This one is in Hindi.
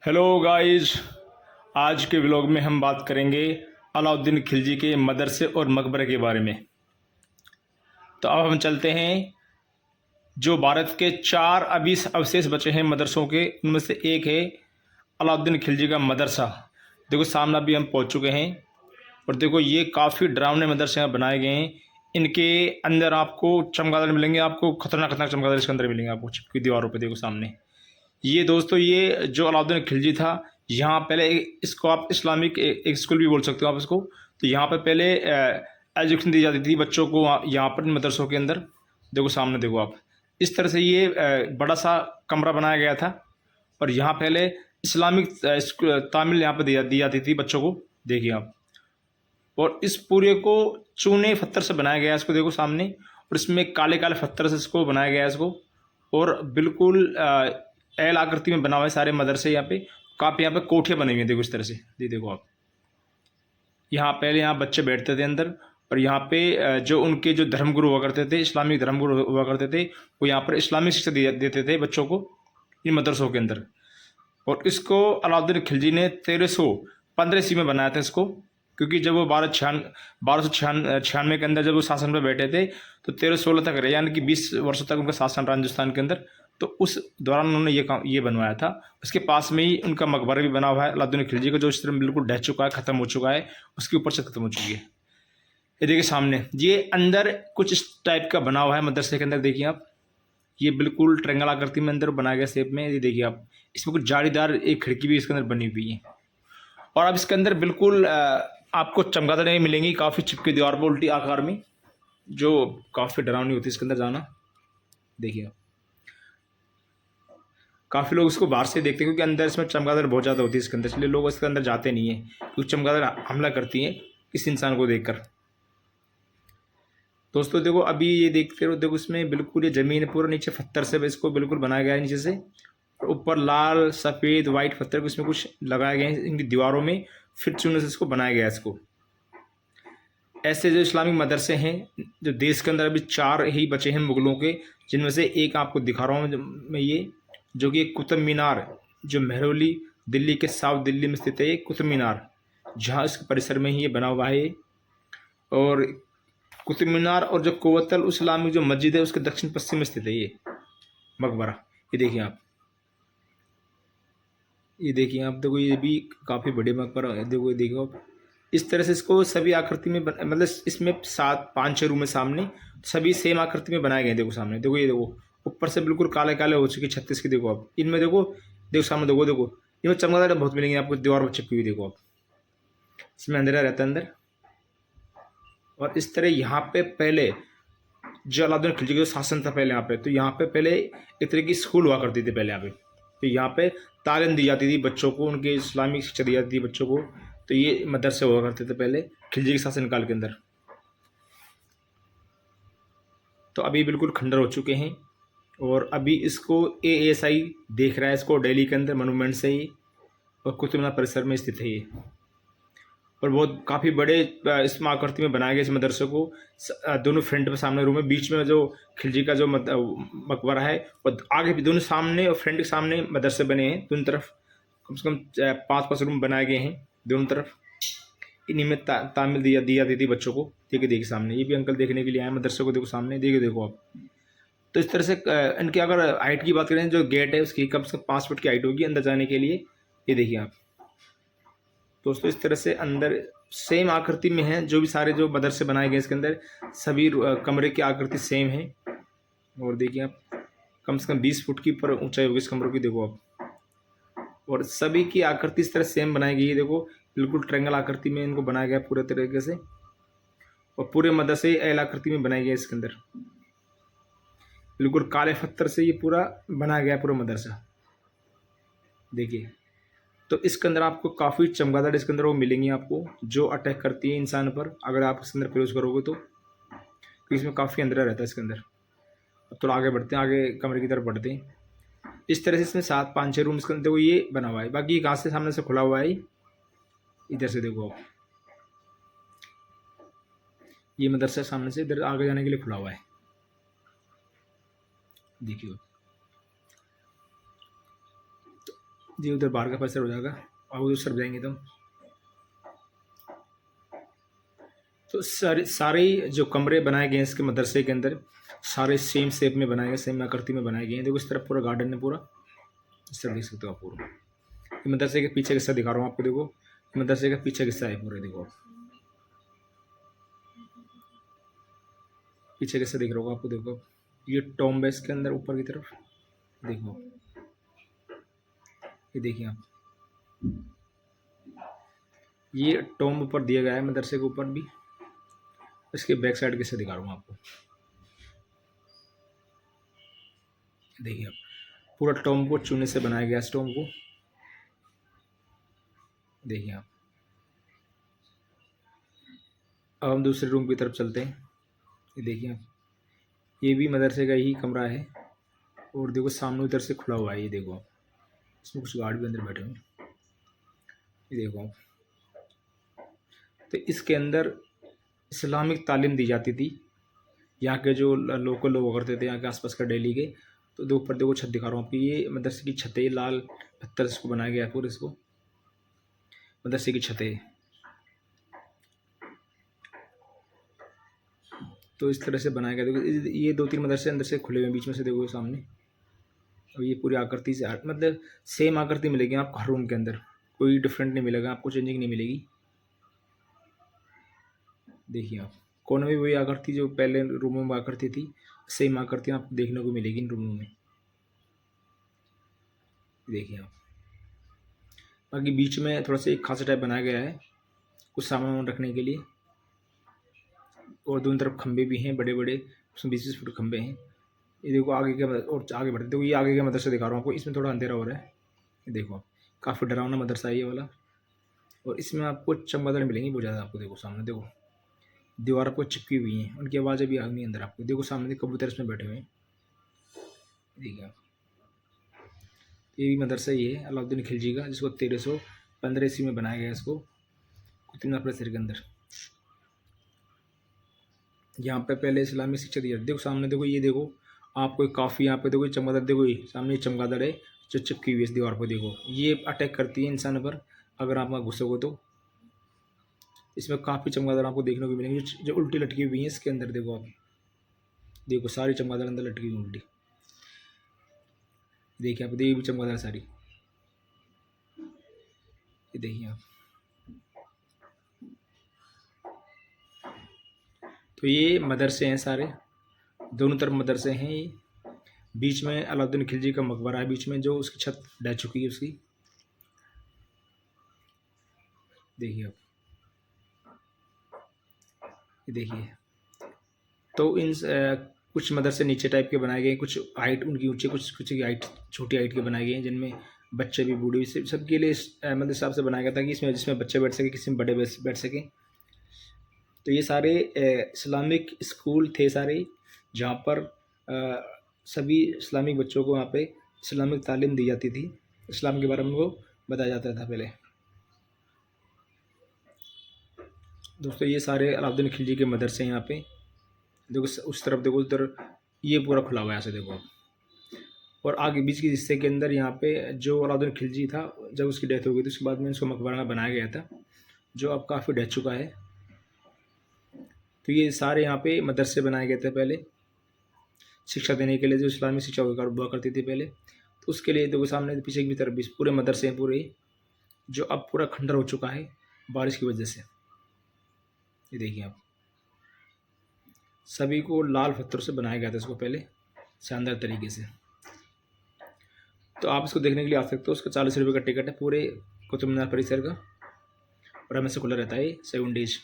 हेलो गाइस, आज के व्लॉग में हम बात करेंगे अलाउद्दीन खिलजी के मदरसे और मकबरे के बारे में। तो अब हम चलते हैं। जो भारत के चार अभी अवशेष बचे हैं मदरसों के, उनमें से एक है अलाउद्दीन खिलजी का मदरसा। देखो सामने अभी हम पहुंच चुके हैं और देखो ये काफ़ी डरावने मदरसे यहाँ बनाए गए हैं। इनके अंदर आपको चमगादड़ मिलेंगे, आपको खतरनाक खतरनाक चमगादड़ इसके अंदर मिलेंगे आपको चिपकी दीवारों पर। देखो सामने ये दोस्तों, ये जो अलाउद्दीन खिलजी था, यहाँ पहले इसको आप इस्लामिक एक स्कूल भी बोल सकते हो आप इसको। तो यहाँ पर पहले एजुकेशन दी जाती थी बच्चों को, यहाँ पर मदरसों के अंदर। देखो सामने देखो आप, इस तरह से ये बड़ा सा कमरा बनाया गया था और यहाँ पहले इस्लामिक तामील यहाँ पर दी जाती थी बच्चों को। देखिए आप, और इस पूरे को चूने पत्थर से बनाया गया है इसको। देखो सामने, और इसमें काले काले पत्थर से इसको बनाया गया है इसको, और बिल्कुल एल आकृति में बना हुआ है सारे मदरसे। यहाँ पे काफ़ी यहाँ पे कोठियाँ बनी हुई हैं। देखो इस तरह से, ये देखो आप, यहाँ पहले यहाँ बच्चे बैठते थे अंदर, और यहाँ पे जो उनके जो धर्मगुरु हुआ करते थे, इस्लामिक धर्मगुरु हुआ करते थे, वो यहाँ पर इस्लामिक शिक्षा देते थे बच्चों को इन मदरसों के अंदर। और इसको अलाउद्दीन खिलजी ने 1315 ईस्वी में बनाया था इसको, क्योंकि जब वो 1296 के अंदर जब वो शासन पर बैठे थे, तो 1316 तक रहे, यानी कि 20 वर्षों तक उनका शासन रहा हिंदुस्तान के अंदर। तो उस दौरान उन्होंने ये बनवाया था। उसके पास में ही उनका मकबरा भी बना हुआ है अलाउद्दीन खिलजी का, जो इस तरह बिल्कुल ढह चुका है, ख़त्म हो चुका है, उसके ऊपर से ख़त्म हो चुकी है। ये देखिए सामने, ये अंदर कुछ इस टाइप का बना हुआ है मदरसे के अंदर। देखिए आप, ये बिल्कुल ट्रायंगल आकृति में अंदर बनाया गया शेप में। ये देखिए आप, इसमें कुछ जालीदार एक खिड़की भी इसके अंदर बनी हुई है। और अब इसके अंदर बिल्कुल आपको चमगादड़ें मिलेंगी काफ़ी चिपकी दीवार पर उल्टी आकार में, जो काफ़ी डरावनी होती है इसके अंदर जाना। देखिए आप, काफ़ी लोग इसको बाहर से देखते हैं, क्योंकि अंदर इसमें चमगादड़ बहुत ज़्यादा होती है इसके अंदर, इसलिए लोग इसके अंदर जाते नहीं हैं, क्योंकि चमगादड़ हमला करती हैं किसी इंसान को देखकर। दोस्तों देखो, अभी ये देखते हो, देखो इसमें बिल्कुल ये ज़मीन पूरा नीचे पत्थर से इसको बिल्कुल बनाया गया है नीचे से, और ऊपर लाल सफ़ेद वाइट पत्थर को इसमें कुछ लगाए गए हैं इनकी दीवारों में, फिर चूने से इसको बनाया गया है इसको। ऐसे जो इस्लामिक मदरसे हैं जो देश के अंदर अभी 4 ही बचे हैं मुग़लों के, जिनमें से एक आपको दिखा रहा हूँ मैं, ये जो कि कुतुब मीनार, जो महरौली दिल्ली के साउथ दिल्ली में स्थित है, ये कुतुब मीनार, जहाँ इस परिसर में ही ये बना हुआ है। और कुतुब मीनार और जो कुव्वतुल इस्लामिक जो मस्जिद है, उसके दक्षिण पश्चिम में स्थित है ये मकबरा। ये देखिए आप, ये देखिए आप, देखो ये भी काफ़ी बड़े मकबरा है। देखो ये देखो आप, इस तरह से इसको सभी आकृति में मतलब इसमें 5-6 रूम है सामने, सभी सेम आकृति में बनाए गए हैं। देखो सामने, देखो ये देखो, ऊपर से बिल्कुल काले काले हो चुके 36 की। देखो आप, इनमें देखो, देखो सामने, देखो देखो, इनमें चमगादड़ बहुत मिलेंगे आपको दीवार पर चिपकी हुई। देखो आप, इसमें अंधेरा रहता है अंदर। और इस तरह यहाँ पे पहले जो अलाउद्दीन खिलजी का शासन था पहले यहाँ पे, तो यहाँ पे पहले एक तरह की स्कूल हुआ करती थी पहले यहाँ पे। तो यहाँ पे तालीम दी जाती थी बच्चों को, उनके इस्लामिक शिक्षा दी जाती थी बच्चों को। तो ये मदरसे हुआ करते थे पहले खिलजी के शासनकाल के अंदर। तो अभी बिल्कुल खंडर हो चुके हैं, और अभी इसको ASI देख रहा है इसको दिल्ली के अंदर मोनूमेंट से ही, और कुतुब मीनार परिसर में स्थित है ये। और बहुत काफ़ी बड़े इस आकृति में बनाए गए इस मदरसे को। दोनों फ्रंट में सामने रूम है, बीच में जो खिलजी का जो मकबरा है, और आगे भी दोनों सामने और फ्रंट के सामने मदरसे बने हैं दोनों तरफ। कम से कम 5-5 रूम बनाए गए हैं दोनों तरफ। इन्हीं में तामील दी जाती थी बच्चों को। देखिए सामने, ये भी अंकल देखने के लिए आए मदरसे को। देखो सामने, देखो आप। तो इस तरह से इनकी अगर हाइट की बात करें, जो गेट है उसकी कम से कम 5 फुट की हाइट होगी अंदर जाने के लिए। ये देखिए आप दोस्तों, इस तरह से अंदर सेम आकृति में है जो भी सारे जो मदरसे बनाए गए इसके अंदर, सभी कमरे की आकृति सेम है। और देखिए आप, कम से कम 20 फुट की ऊपर ऊंचाई होगी इस कमरों की। देखो आप, और सभी की आकृति इस तरह सेम बनाई गई है। देखो बिल्कुल ट्रायंगल आकृति में इनको बनाया गया पूरे तरीके से, और पूरे मदरसे एल आकृति में बनाई गई इसके अंदर। बिल्कुल काले पत्थर से ये पूरा बनाया गया पूरा मदरसा। देखिए, तो इसके अंदर आपको काफ़ी चमगादड़ इसके अंदर वो मिलेंगी आपको, जो अटैक करती है इंसान पर अगर आप इसके अंदर प्रवेश करोगे तो, क्योंकि इसमें काफ़ी अंधेरा रहता है इसके अंदर। अब थोड़ा आगे बढ़ते हैं, आगे कमरे की तरफ बढ़ते हैं। इस तरह से इसमें 7-5-6 रूम इसके अंदर देखो ये बना हुआ है। बाकी ये कहाँ से सामने से खुला हुआ है, इधर से देखो आप, ये मदरसा सामने से इधर आगे जाने के लिए खुला हुआ है। देखिए, जी उधर बाहर का परिसर हो जाएगा, और उधर सर जाएंगे तो सारे सारे जो कमरे बनाए गए हैं इसके मदरसे के अंदर, सारे सेम शेप में बनाए गए, सेम आकृति में बनाए गए हैं। देखो इस तरफ पूरा गार्डन है, पूरा इस तरफ देख सकते हो आप पूरा। ये मदरसे के पीछे का हिस्सा दिखा रहा हूँ आपको, देखो मदरसे का पीछे का हिस्सा है पूरा, देखो पीछे का हिस्सा दिख रहा होगा आपको। देखो ये टॉम्ब है इसके अंदर ऊपर की तरफ, देखो ये देखिए आप, ये टॉम्ब ऊपर दिया गया है मदरसे के ऊपर भी। इसके बैक साइड कैसे दिखा रहा हूँ आपको, देखिए आप पूरा टॉम्ब को चूने से बनाया गया इस टॉम्ब को, देखिए आप। अब हम दूसरे रूम की तरफ चलते हैं। ये देखिए आप, ये भी मदरसे का ही कमरा है, और देखो सामने उधर से खुला हुआ है, ये देखो आप, इसमें कुछ गार्ड भी अंदर बैठे हुए हैं, ये देखो आप। तो इसके अंदर इस्लामिक तालीम दी जाती थी, यहाँ के जो लोकल लोग करते थे, यहाँ के आसपास का दिल्ली के। तो दो ऊपर देखो छत दिखा रहा हूँ आपकी, ये मदरसे की छत है, लाल पत्थर से इसको बनाया गया है पूरे, इसको मदरसे की छत है। तो इस तरह से बनाया गया। देखो ये 2-3 मदरसे अंदर से खुले हुए हैं, बीच में से देखो सामने, और ये पूरी आकृति से मतलब सेम आकृति मिलेगी आपको हर रूम के अंदर, कोई डिफरेंट नहीं मिलेगा आपको, चेंजिंग नहीं मिलेगी। देखिए आप कोने में वही आकृति जो पहले रूमों में आकृति थी, सेम आकृति आपको देखने को मिलेगी इन रूमों में, देखिए आप। बाकी बीच में थोड़ा सा एक खासा टाइप बनाया गया है कुछ सामान रखने के लिए, और दोनों तरफ खंबे भी हैं बड़े बड़े, उसमें 20-20 फुट खंबे हैं। ये देखो आगे के और आगे बढ़ते देखो, ये आगे का मदरसा दिखा रहा हूँ आपको, इसमें थोड़ा अंधेरा हो रहा है, ये देखो आप काफ़ी डरावना मदरसा है ये वाला। और इसमें आपको चमगादड़ मिलेंगी बहुत ज़्यादा आपको, देखो सामने देखो दीवार पर चिपकी हुई हैं, उनकी आवाज़ अभी आ गई अंदर आपको। देखो सामने कबूतर इसमें बैठे हुए हैं, देखिए आप। ये भी मदरसा ही है अलाउद्दीन खिलजी का, जिसको 1315 ईस्वी में बनाया गया इसको कुतुब परिसर के अंदर। यहाँ पे पहले इस्लामिक शिक्षा दी जाती है। देखो सामने देखो, ये देखो आपको काफ़ी यहाँ पे देखो चमगादड़, देखो ये सामने चमगादड़ है जो चिपकी हुई है इस दीवार पर, देखो ये अटैक करती है इंसान पर अगर आप वहाँ घुसोगे तो। इसमें काफ़ी चमगादड़ आपको देखने को मिलेंगे जो उल्टी लटकी हुई हैं इसके अंदर, देखो आप, देखो सारी चमगादड़ अंदर लटकी हुई उल्टी, देखिए आप, देखिए भी चमगादड़ सारी, ये देखिए आप। तो ये मदरसे हैं सारे, दोनों तरफ मदरसे हैं। ये बीच में अलाउद्दीन खिलजी का मकबरा है बीच में, जो उसकी छत ढह चुकी है उसकी, देखिए आप, ये देखिए। तो इन कुछ मदरसे नीचे टाइप के बनाए गए हैं, कुछ हाइट उनकी ऊंची, कुछ की हाइट छोटी हाइट के बनाए गए हैं, जिनमें बच्चे भी बूढ़े भी सबके लिए मतलब हिसाब से बनाया गया था कि इसमें जिसमें बच्चे बैठ सके, किसी में बड़े बैठ सकें। तो ये सारे इस्लामिक स्कूल थे सारे, जहाँ पर सभी इस्लामिक बच्चों को वहाँ पे इस्लामिक तालीम दी जाती थी, इस्लाम के बारे में वो बताया जाता था पहले। दोस्तों ये सारे अलाउद्दीन खिलजी के मदरसे हैं यहाँ पे, देखो उस तरफ देखो, उधर ये पूरा खुला हुआ है ऐसे देखो। और आगे बीच के हिस्से के अंदर यहाँ पे जो अलाउद्दीन खिलजी था, जब उसकी डेथ हो गई थी उसके बाद में इसको मकबरा बनाया गया था, जो अब काफ़ी ढह चुका है। तो ये सारे यहाँ पे मदरसे बनाए गए थे पहले शिक्षा देने के लिए, जो इस्लामी शिक्षा हुआ करती थी पहले। तो उसके लिए देखो सामने पीछे की तरफ भी पूरे मदरसे हैं पूरे, जो अब पूरा खंडर हो चुका है बारिश की वजह से, ये देखिए आप। सभी को लाल पत्थरों से बनाया गया था इसको पहले शानदार तरीके से। तो आप इसको देखने के लिए आ सकते हो, उसका 40 रुपये का टिकट है पूरे कुतुब मीनार परिसर का, और हमें से खुला रहता है 7 डेज।